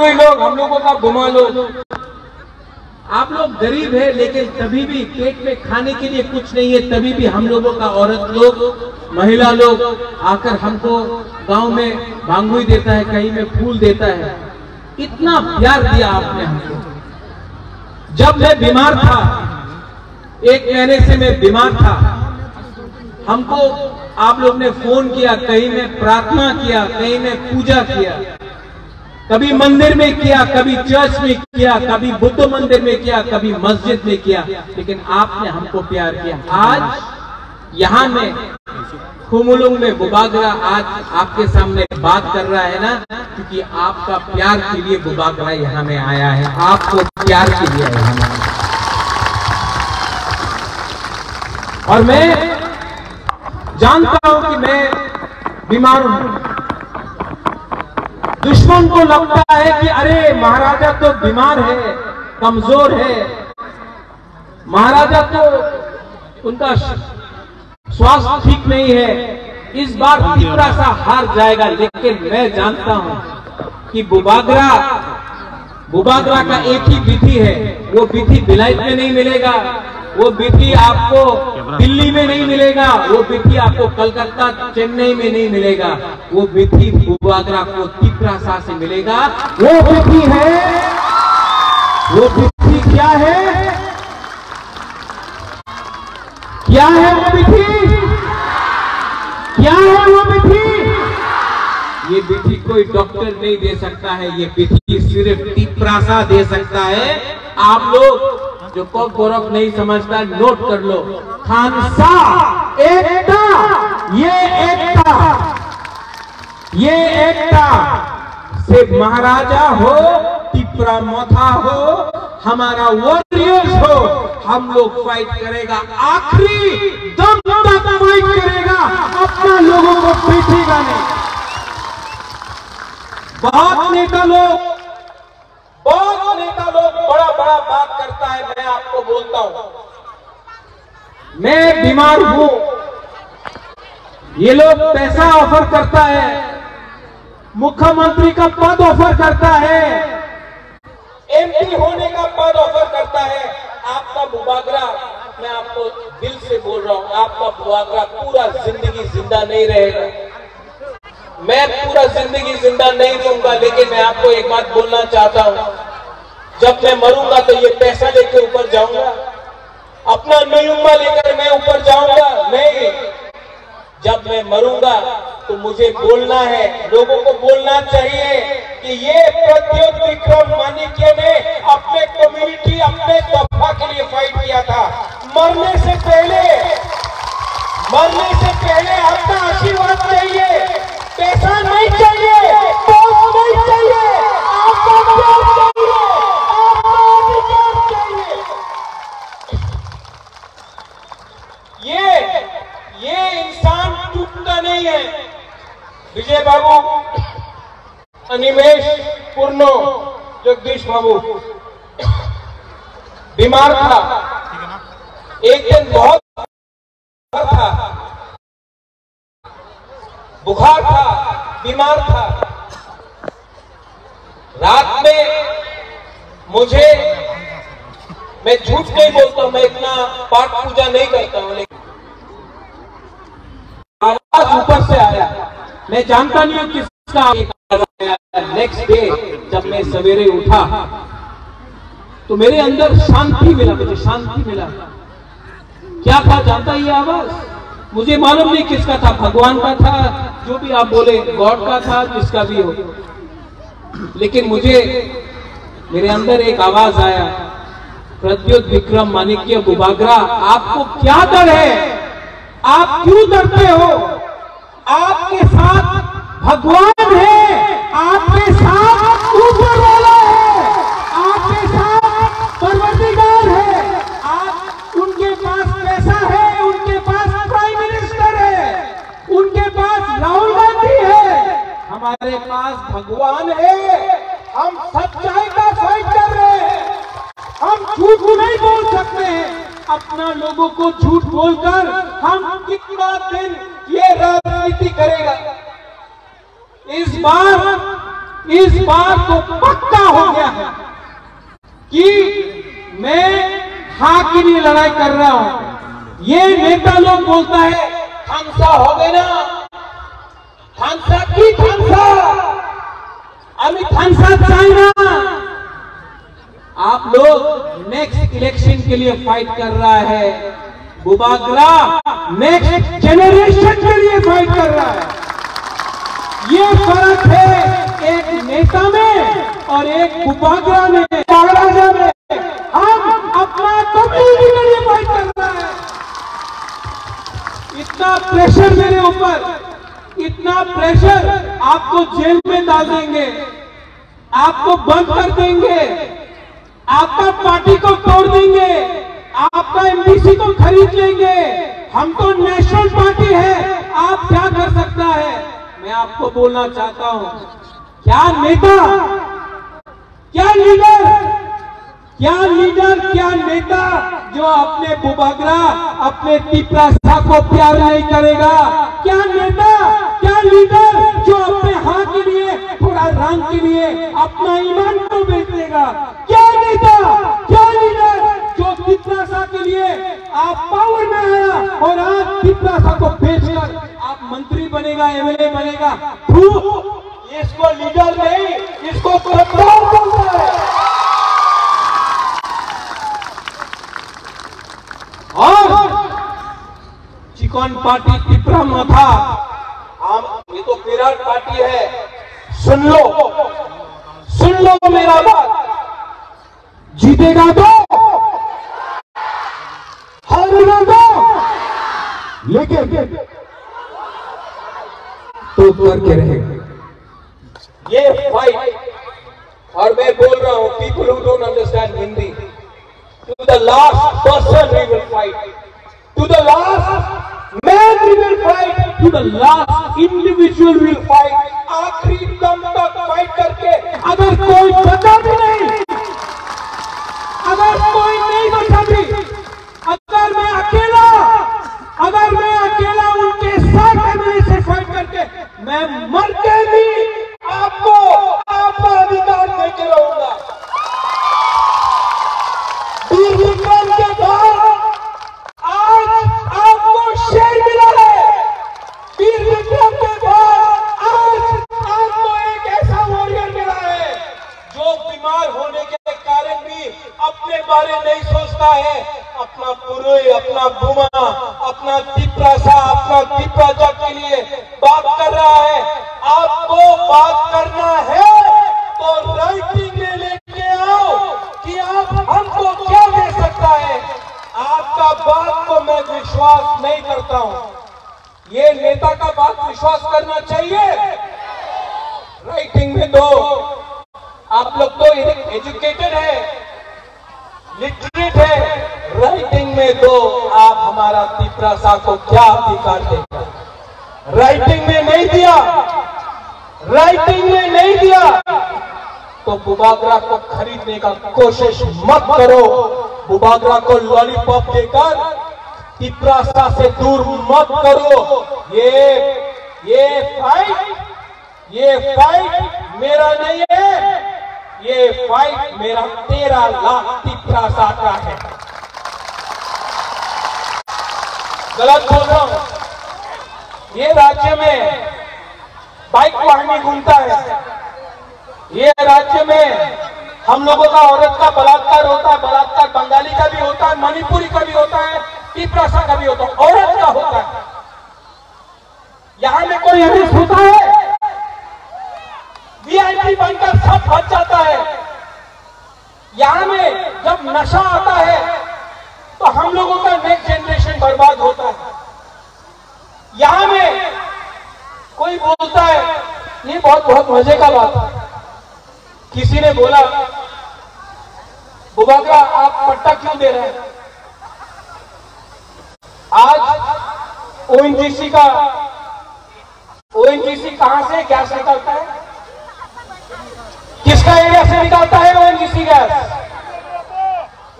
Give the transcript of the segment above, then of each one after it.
कोई लोग हम लोगों का घुमा लो। आप लोग गरीब है लेकिन तभी भी पेट में खाने के लिए कुछ नहीं है, तभी भी हम लोगों का औरत लोग, महिला लोग आकर हमको गांव में भांगुई देता है, कहीं में फूल देता है। इतना प्यार दिया आपने हमको। जब मैं बीमार था, 1 महीने से मैं बीमार था, हमको आप लोग ने फोन किया, कहीं में प्रार्थना किया, कहीं में पूजा किया, कभी मंदिर में किया, कभी चर्च में किया, कभी बुद्ध मंदिर में किया, कभी मस्जिद में किया, लेकिन आपने हमको प्यार किया। आज यहाँ में खुमुलुंग में बुबागरा आज आपके सामने बात कर रहा है ना, क्योंकि आपका प्यार के लिए बुबागरा यहाँ में आया है, आपको प्यार के लिए यहाँ में। और मैं जानता हूं कि मैं बीमार हूं। दुश्मन को लगता है कि अरे महाराजा तो बीमार है, कमजोर है, महाराजा तो उनका स्वास्थ्य ठीक नहीं है, इस बार तीसरा सा हार जाएगा। लेकिन मैं जानता हूं कि बुबागरा का एक ही विधि है, वो विधि बिलायत में नहीं मिलेगा, वो विधि आपको दिल्ली में नहीं मिलेगा, वो विधि आपको कलकत्ता चेन्नई में नहीं मिलेगा, वो विधि बुबागरा को तिपरासा से मिलेगा। वो विधि है, वो विधि क्या है? क्या है वो विधि? क्या है वो विधि? ये विधि कोई डॉक्टर नहीं दे सकता है, ये विधि सिर्फ तिपरासा दे सकता है। आप लोग जो कॉक बोरक नहीं समझता, नोट कर लो। खानसा एकता, ये एकता से महाराजा हो, तिपरा मथा हो, हमारा वॉरियर्स हो, हम लोग फाइट करेगा, आखिरी दम तक फाइट करेगा, अपना लोगों को पीछेगा नहीं। बहुत नेता लोग बड़ा बड़ा बात करता है, मैं आपको बोलता हूं, मैं बीमार हूं, ये लोग पैसा ऑफर करता है, मुख्यमंत्री का पद ऑफर करता है, एमपी होने का पद ऑफर करता है। आपका बुबागरा, मैं आपको दिल से बोल रहा हूं, आपका बुबागरा पूरा जिंदगी जिंदा नहीं रहेगा। मैं पूरा जिंदगी जिंदा नहीं रहूंगा, लेकिन मैं आपको एक बात बोलना चाहता हूं, जब मैं मरूंगा तो ये पैसा लेकर ऊपर जाऊंगा, अपना नयुम्मा लेकर मैं ऊपर जाऊंगा नहीं। जब मैं मरूंगा तो मुझे बोलना है, लोगों को बोलना चाहिए कि ये प्रद्योत विक्रम माणिक्य ने अपने कम्युनिटी, अपने तबका के लिए फाइट किया था। मरने से पहले आपका आशीर्वाद चाहिए, पैसा नहीं चाहिए, पोस्ट नहीं चाहिए, आपका प्यार चाहिए, आपका अधिकार चाहिए। ये इंसान टूटता नहीं है। विजय बाबू, अनिमेश पूर्णो, जगदीश बाबू बीमार था, एक दिन बहुत था, बुखार था, बीमार था। रात में मुझे, मैं झूठ नहीं बोलता हूं, मैं इतना पाठ पूजा नहीं करता हूं, लेकिन आवाज ऊपर से आया, मैं जानता नहीं हूं किसका आवाज आया। नेक्स्ट डे जब मैं सवेरे उठा तो मेरे अंदर शांति मिला, मुझे शांति मिला। क्या था जानता ये आवाज? मुझे मालूम नहीं किसका था, भगवान का था, जो भी आप बोले, गॉड का था, जिसका भी हो, लेकिन मुझे मेरे अंदर एक आवाज आया, प्रद्योत विक्रम माणिक्य बुबागरा, आपको क्या डर है? आप क्यों डरते हो? आपके साथ भगवान है, आपके साथ ऊपर वाला है, आपके साथ परवरदिगार है। आप, उनके पास पैसा है, उनके पास प्राइम मिनिस्टर है, उनके पास राहुल गांधी है, हमारे पास भगवान है। हम सच्चाई का फाइट कर रहे हैं, हम झूठ नहीं बोल सकते हैं। अपना लोगों को झूठ बोलकर हम कितना दिन ये राजनीति करेगा? इस बार तो पक्का हो गया है कि मैं हाँ के लिए लड़ाई कर रहा हूं। ये नेता लोग बोलता है थानसा हो गए ना, थानसा की थानसा, अभी थानसा चाहिए ना। आप लोग नेक्स्ट इलेक्शन के लिए फाइट कर रहा है, बुबागरा नेक्स्ट जेनरेशन के लिए फाइट कर रहा है। ये फर्क है एक नेता में और एक बुबागरा में, महाराजा में। हम अपना कम्युनिटी के लिए फाइट कर रहा है। इतना प्रेशर मेरे ऊपर, इतना प्रेशर, आपको जेल में डाल देंगे, आपको बंद कर देंगे, आपका पार्टी को तोड़ देंगे, आपका एमपीसी को खरीद लेंगे। हम तो नेशनल पार्टी है, आप क्या कर सकता है? मैं आपको बोलना चाहता हूं, क्या नेता, क्या लीडर, क्या नेता जो अपने बुबागरा, अपने तिपरासा को प्यार नहीं करेगा? क्या नेता, क्या लीडर जो अपने हाँ के लिए, थोड़ा रंग के लिए अपना ईमान को बेच देगा? क्या नेता, क्या लीडर जो तिपरासा के लिए आप पावर में आया और आज तिपरासा को बेचकर आप मंत्री बनेगा, एमएलए बनेगा? इसको लीडर नहीं, इसको गद्दार बोलता है। और चिकन पार्टी तिपरा में था, ये तो विराट पार्टी है। सुन लो मेरा बात, जीतेगा तो, हारेगा तो, लेकिन तो करके रहेगा ये फाइट। और मैं बोल रहा हूं, people who don't understand Hindi, to the last person we will fight, to the last man we will fight, to the last individual we will fight। आखिरी दम तक फाइट करके अगर कोई बचा भी नहीं, अगर कोई नहीं बचा भी, अगर मैं अकेला उनके साथ एमएलए से फाइट करके मैं मर के भी आपको आपका अधिकार देके रहूंगा। वीर विक्रम के बाद आज आपको शेर मिला है। वीर विक्रम के बाद आज आपको एक ऐसा वॉरियर मिला है जो बीमार होने के कारण भी अपने बारे नहीं सोचता है, अपना पुरुष, अपना बुमा, अपना तिपरासा, अपना तिपराजा के लिए बात कर रहा है। आपको बात करना है तो राइटिंग में लेके आओ कि आप हमको क्या दे सकता है। आपका बात को मैं विश्वास नहीं करता हूं। ये नेता का बात विश्वास करना चाहिए, राइटिंग में दो। आप लोग तो एजुकेटेड है, लिटरेट है, राइटिंग में दो। आप हमारा तिपरासा को क्या अधिकार देगा? राइटिंग में नहीं दिया, राइटिंग में नहीं दिया तो बुबागरा को खरीदने का कोशिश मत करो। बुबागरा को लॉलीपॉप देकर तिपरासा से दूर मत करो। ये फाइट मेरा नहीं है, ये फाइट मेरा 13 लाख तिपरासा का है। गलत बोल रहा हूं। ये राज्य में बाइक वाहनी घूमता है, ये राज्य में हम लोगों का औरत का बलात्कार होता है। बलात्कार बंगाली का भी होता है, मणिपुरी का भी होता है, तिपरासा का भी होता है, औरत का होता है। यहां में कोई अरेस्ट होता है, वीआईपी बनकर सब बच जाता है। यहां में जब नशा आता है तो हम लोगों का नेक्स्ट जनरेशन बर्बाद होता है। यहां में कोई बोलता है, ये बहुत मजे का बात है। किसी ने बोला, बुबागरा आप पट्टा क्यों दे रहे हैं? आज ओएनजीसी कहां से गैस निकालता है? किसका एरिया से निकालता है ओएनजीसी गैस?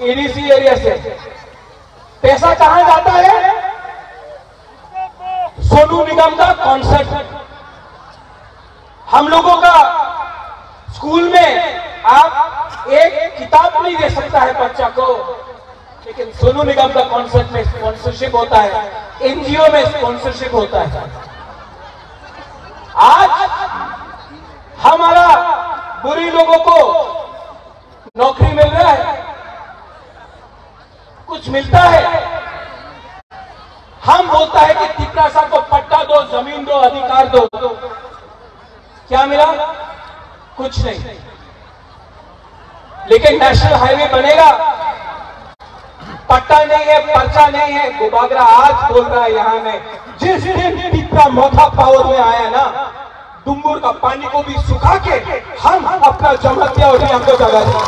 एडीसी एरिया से। पैसा कहां जाता है? सोनू निगम का कॉन्सर्ट। हम लोगों का स्कूल में आप नहीं दे सकता है बच्चा को, लेकिन सोनू निगम का कॉन्सर्ट में स्पॉन्सरशिप होता है, एनजीओ में स्पॉन्सरशिप होता है। आज हमारा बुरी लोगों को नौकरी मिल रहा है, कुछ मिलता है। हम बोलता है कि तिपरासा को पट्टा दो, जमीन दो, अधिकार दो, क्या मिला? कुछ नहीं। लेकिन नेशनल हाईवे बनेगा, पट्टा नहीं है, पर्चा नहीं है। बुबागरा आज बोल रहा है यहां में, जिस दिन तिपरा मोथा पावर में आया ना, डुम्बुर का पानी को भी सुखा के हम अपना जमहतिया और हमको जगा दिया।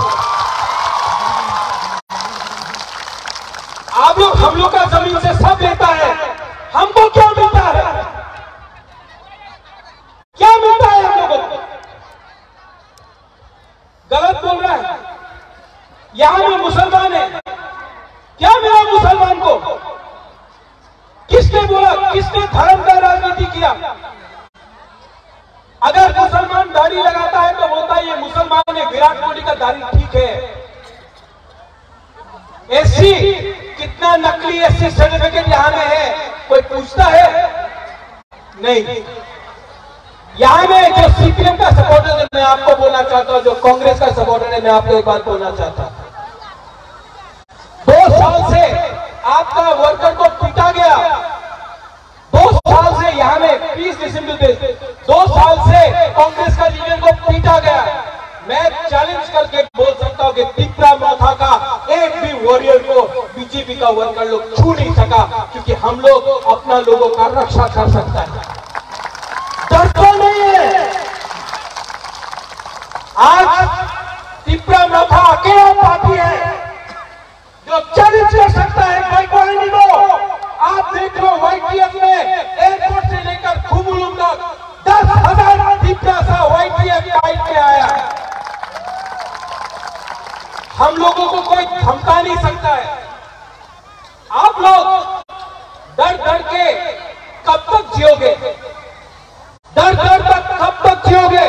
आप लोग हम लोग का जमीन से सब लेता है, हमको क्या मिलता है? क्या मिलता है हम लोगों को? गलत बोल रहा है। यहां में मुसलमान है, क्या मिला मुसलमान को? किसने बोला? किसने धर्म का राजनीति किया? अगर मुसलमान दाढ़ी लगाता है तो बोलता है ये मुसलमान है, विराट कोहली का दाढ़ी ठीक है। एससी, कितना नकली एससी सर्टिफिकेट यहां में है, कोई पूछता है? नहीं। यहां में जो सीपीएम का सपोर्टर है, मैं आपको बोलना चाहता हूं, जो कांग्रेस का सपोर्टर है, मैं आपको एक बात बोलना चाहता हूं। 2 साल से आपका वर्कर को पीटा गया, 2 साल से यहां में, प्लीज लिसन टू दिस, 2 साल से कांग्रेस का लीडर को पीटा गया। मैं चैलेंज करके बोल सकता हूं कि तिपरा मोथा का एक भी वॉरियर को बीजेपी का वर्कर लोग छू नहीं सका, क्योंकि हम लोग अपना लोगों का रक्षा कर सकता है, डरता नहीं है। आज तिपरा मोथा अकेला पार्टी है जो चैलेंज कर सकता है गायकवाड़ी को। आप देख लो वाईटीएफ में एयरपोर्ट से लेकर खुमुलुम तक 10,000 तिपरासा वाईटीएफ फाइट में आया है। हम लोगों को कोई धमका नहीं सकता है। आप लोग डर डर के कब तक जियोगे? डर डर तक कब तक जियोगे?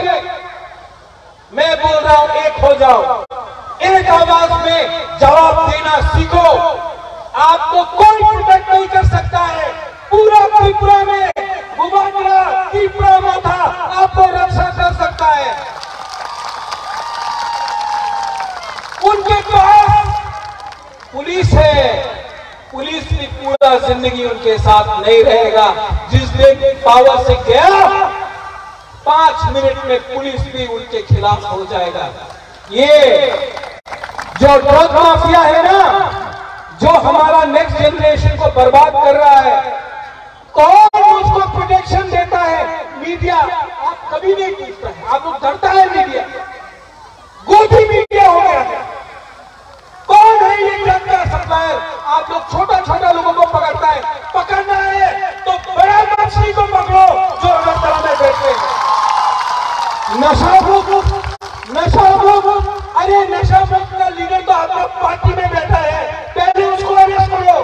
मैं बोल रहा हूं, एक हो जाओ, एक आवाज में जवाब देना सीखो। आपको कोई प्रोटेक्ट नहीं कर सकता है। पूरा त्रिपुरा में बुबागरा, तिपरा मोथा आपको रक्षा कर सकता है। उनके पास पुलिस है, पुलिस भी पूरा जिंदगी उनके साथ नहीं रहेगा। जिस दिन पावर से गया, 5 मिनट में पुलिस भी उनके खिलाफ हो जाएगा। ये जो ड्रग माफिया है ना, जो हमारा नेक्स्ट जनरेशन को बर्बाद कर रहा है, कौन उसको प्रोटेक्शन देता है? मीडिया। आप कभी नहीं पूछता है, आप लोग डरता है मीडिया, गोदी मीडिया हो गया है। कौन है ये ड्रग का सप्लायर? आप लोग छोटा छोटा लोगों को पकड़ता है। पकड़ना है तो बड़ा मछली को पकड़ो जो अगरतला में बैठते हैं। नशा मुक्त, अरे नशा मुक्त का लीडर तो आपका पार्टी में बैठा है, पहले उसको अरेस्ट करो।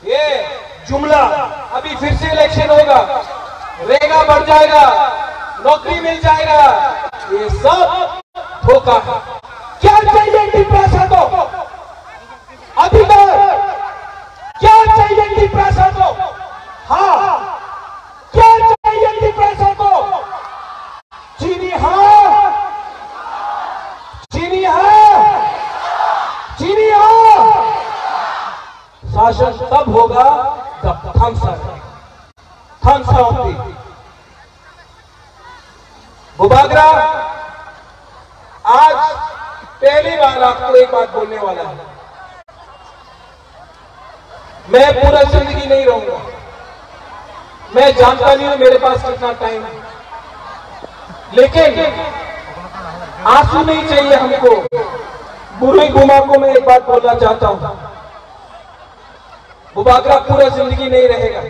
ये जुमला, अभी फिर से इलेक्शन होगा, रेगा बढ़ जाएगा, नौकरी मिल जाएगा, ये सब धोखा है। क्या चाहिए तिपरासा को? अधिकार। क्या चाहिए तिपरासा को? हाँ, क्या चाहिए तिपरासा को? चीनी हाँ, चीनी हाँ, चीनी हाँ। शासन तब होगा जब थम्स अप। बुबागरा आज पहली बार आपको एक बात बोलने वाला है। मैं पूरा जिंदगी नहीं रहूंगा, मैं जानता नहीं हूं मेरे पास कितना टाइम है, लेकिन आंसू नहीं चाहिए हमको। बुरी गुमा को मैं एक बात बोलना चाहता हूं, बुबागरा पूरा जिंदगी नहीं रहेगा।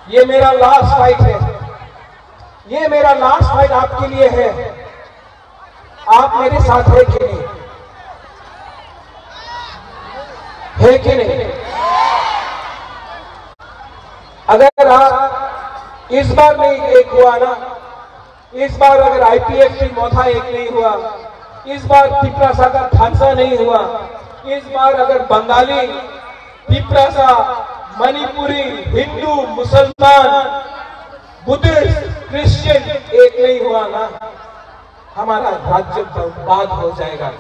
ये मेरा लास्ट फाइट है, ये मेरा लास्ट फाइट आपके लिए है। आप मेरे साथ है कि नहीं? है कि नहीं? अगर आप इस बार नहीं एक हुआ ना, इस बार अगर आईपीएफ की मोथा एक नहीं हुआ, इस बार तिपरासा का थानसा नहीं हुआ। इस बार अगर बंगाली, तिपरासा, मणिपुरी, हिंदू, मुसलमान, बुद्धिस्ट, क्रिश्चियन एक नहीं हुआ ना, हमारा राज्य बर्बाद हो जाएगा।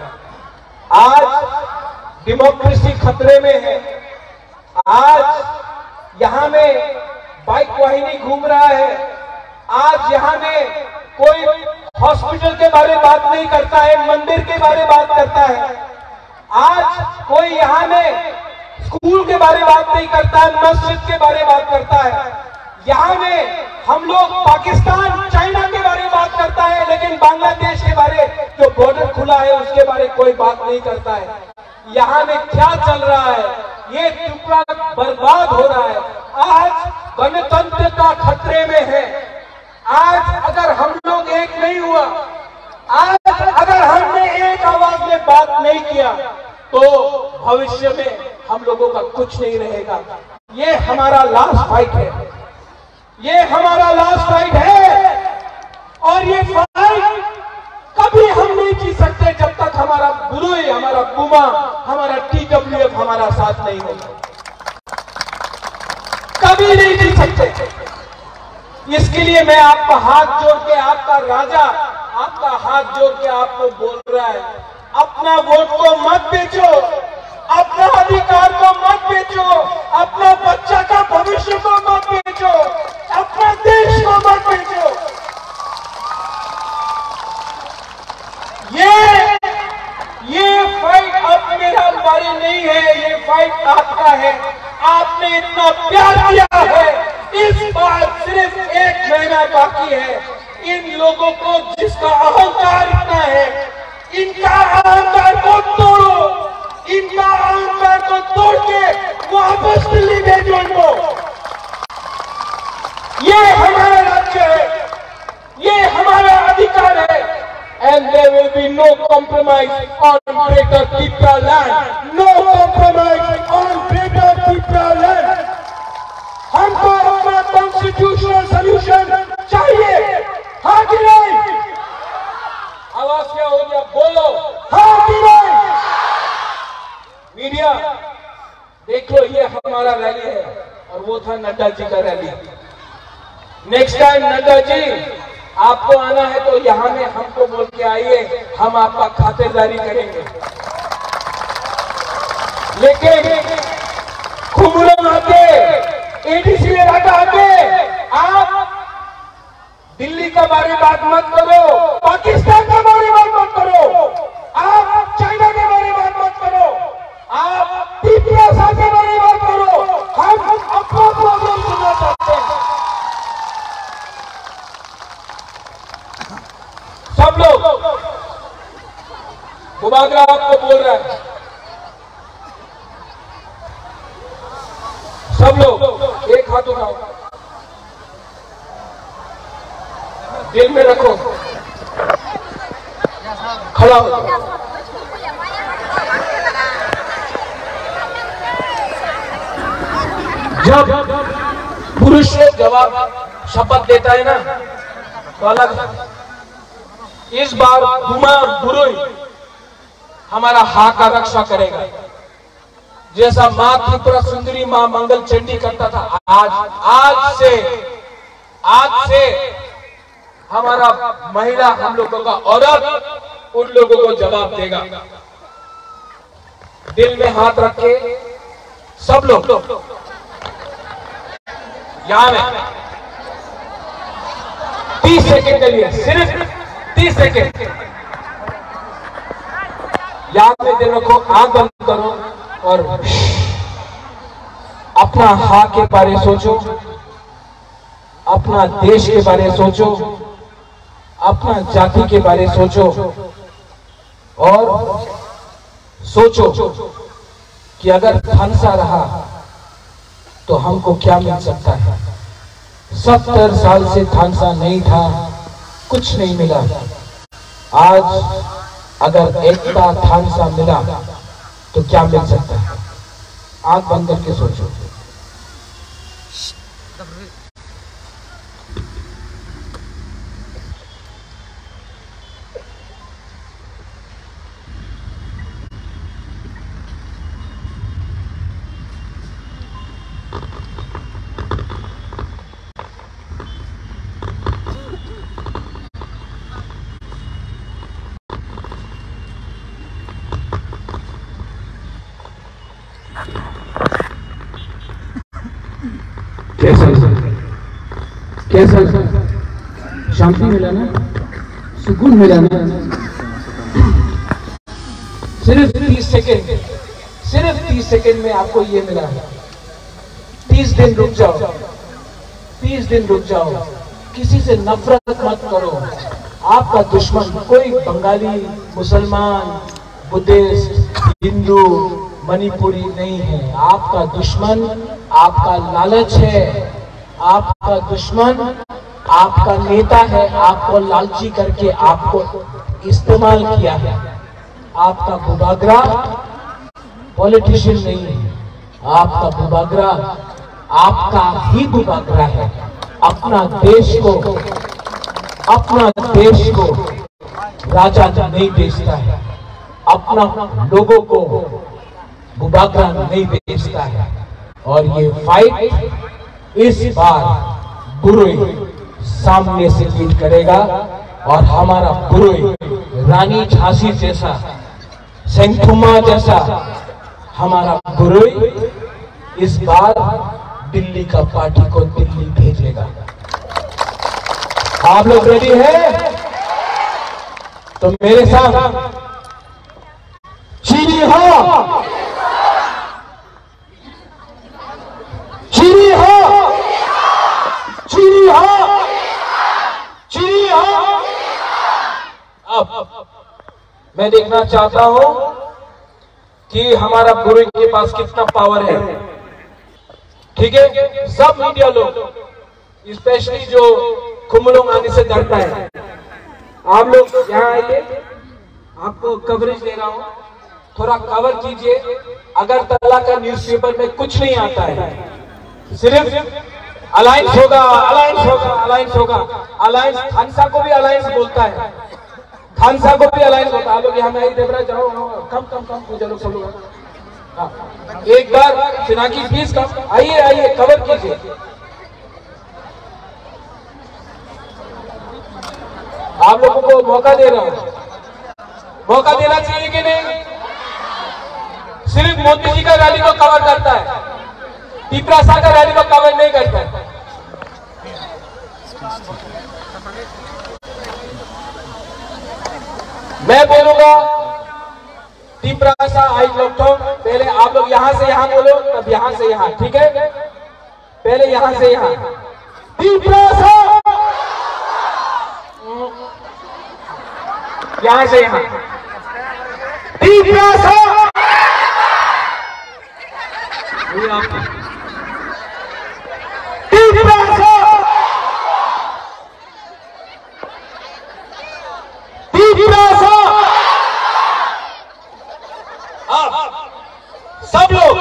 आज डेमोक्रेसी खतरे में है। आज यहां में बाइक वाहिनी घूम रहा है। आज यहां में कोई हॉस्पिटल के बारे में बात नहीं करता है, मंदिर के बारे में बात करता है। आज कोई यहां में स्कूल के बारे में बात नहीं करता है, मस्जिद के बारे में बात करता है। यहां में हम लोग पाकिस्तान, चाइना के बारे में बात करता है, लेकिन बांग्लादेश के बारे जो बॉर्डर खुला है उसके बारे में कोई बात नहीं करता है। यहां में क्या चल रहा है? ये टुकड़ा बर्बाद हो रहा है। आज गणतंत्र का खतरे में है। आज अगर हम लोग एक नहीं हुआ, आज अगर हमने एक आवाज में बात नहीं किया, तो भविष्य में हम लोगों का कुछ नहीं रहेगा। ये हमारा लास्ट फाइट है, ये हमारा लास्ट फाइट है। और ये फाइट कभी हम नहीं जीत सकते जब तक हमारा बुरुई, हमारा पुमा, हमारा TWF हमारा साथ नहीं होगा। कभी नहीं जीत सकते। इसके लिए मैं आपका हाथ जोड़ के, आपका राजा आपका हाथ जोड़ के आपको बोल रहा है, अपना वोट को मत बेचो, अपना अधिकार को मत बेचो, अपना बच्चा का भविष्य को मत बेचो, अपने देश को मत बेचो। ये फाइट अब मेरा बारी नहीं है, ये फाइट आपका है। आपने इतना प्यार दिया है, इस बार सिर्फ 1 महीना बाकी है। इन लोगों को जिसका अहंकार इतना है, इनका अहंकार को तोड़ो, इनका अहंकार को तोड़ के वापस दिल्ली भेजो इनको। ये हमारा राज्य है, ये हमारा अधिकार है। And there will be no compromise on Greater Tripura land. No compromise on Greater Tripura land. हमको अपना कॉन्स्टिट्यूशनल सोल्यूशन चाहिए, हाँ कि नहीं? आवाज क्या हो गया? बोलो हाँ कि नहीं? मीडिया देख लो, ये हमारा रैली है और वो था नड्डा जी का rally. Next time Nadda ji आपको आना है तो यहां में हमको बोल के आइए, हम आपका खातिरदारी करेंगे। लेकिन खुमरम आके, ADC राटा आके आप दिल्ली का बारे में बात मत करो, पाकिस्तान के बारे में बात मत करो, आप चाइना के बारे में बात मत करो, आप तिपरासा के बारे में बात करो। हम अपना प्रॉब्लम सुनना चाहते हैं। सब लोग, मुबागरा आपको बोल रहा है, सब लोग एक हाथ उठाओ, दिल में रखो, खड़ा हो। जब पुरुष लोग जवाब शपथ देता है ना तो अलग। इस बार पुमा बुरुई हमारा हा का रक्षा करेगा, जैसा मां त्रिपुरा सुंदरी, मां मंगल चंडी करता था। आज से हमारा महिला, हम लोगों का औरत उन लोगों को जवाब देगा। दिल में हाथ रख के सब लोग यहां में 30 सेकेंड के लिए, सिर्फ 30 सेकेंड याद में दिल रखो, आंख बंद करो और अपना हा के बारे सोचो, अपना देश के बारे सोचो, अपना जाति के बारे सोचो और सोचो कि अगर थानसा रहा तो हमको क्या मिल सकता है। 70 साल से थानसा नहीं था, कुछ नहीं मिला। आज अगर एकता थानसा मिला तो क्या मिल सकता है? आंख बंद करके सोचो। कैसा शांति मिला ना, सुकून मिला ना। सिर्फ 30 सेकेंड में आपको ये मिला। 30 दिन रुक जाओ, 30 दिन रुक जाओ। किसी से नफरत मत करो। आपका दुश्मन कोई बंगाली, मुसलमान, बुद्धिस्ट, हिंदू, मणिपुरी नहीं है। आपका दुश्मन आपका लालच है। आपका दुश्मन आपका नेता है। आपको लालची करके आपको इस्तेमाल किया है। आपका बुबागरा पॉलिटिशियन नहीं है। आपका बुबागरा आपका ही बुबागरा है। अपना देश को राजा नहीं बेचता है। अपना लोगों को बुबागरा नहीं बेचता है। और ये फाइट इस बार बुरोई सामने से लीड करेगा। और हमारा बुरोई रानी झांसी जैसा, सेंथुमा जैसा हमारा बुरोई इस बार दिल्ली का पार्टी को दिल्ली भेजेगा। आप लोग रेडी हैं? तो मेरे साथ चीनी हो, चीनी हो, चीनी हो, चीनी हो। अब मैं देखना चाहता हूं कि हमारा बुरोई के पास कितना पावर है। ठीक है, सब मीडिया लोग, स्पेशली जो कुंभलों आने से डरता है, आप लोग यहाँ आइए। आपको कवरेज दे रहा हूँ, थोड़ा कवर कीजिए। अगरतला का न्यूज़पेपर में कुछ नहीं आता है, सिर्फ अलायंस होगा, अलायंस होगा, अलायंस होगा। अलायंस खानसा को भी अलायंस बोलता है, खानसा को भी अलायंस होता है। आप लोग यहाँ में आइए, देवराज जाओ, कम कम कम पूजा लोग, सब लोग एक बार पिनाकी प्लीज कम आइए, आइए कवर कीजिए। आप लोगों को मौका दे रहा हूं, मौका देना चाहिए कि नहीं? सिर्फ मोदी जी का रैली को कवर करता है, तिपरासा का रैली को कवर नहीं करता है। मैं बोलूंगा तिपरासा आई लॉकडाउन। पहले आप लोग यहां से यहां बोलो, तब यहां से यहां, ठीक है? पहले यहां से यहां तिपरासा, यहां से यहां तिपरासा। तिपरासा, तिपरासा। सब लोग,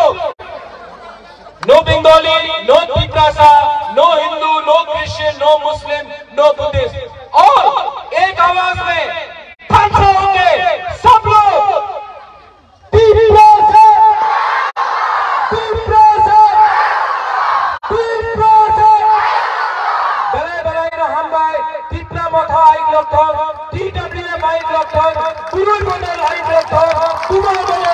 no Bengali, no Tiprasa, no Hindu, no Christian, no Muslim, no Buddhist, और एक आवाज में ठाकुर होंगे सब लोग तिपरासा, तिपरासा, तिपरासा। बड़े बड़े हम भाई तिपरा मथा आई लॉकडाउन, TWM आई लॉकडाउन, पुरुष बदल आई लॉकडाउन, तुम्हारे बदल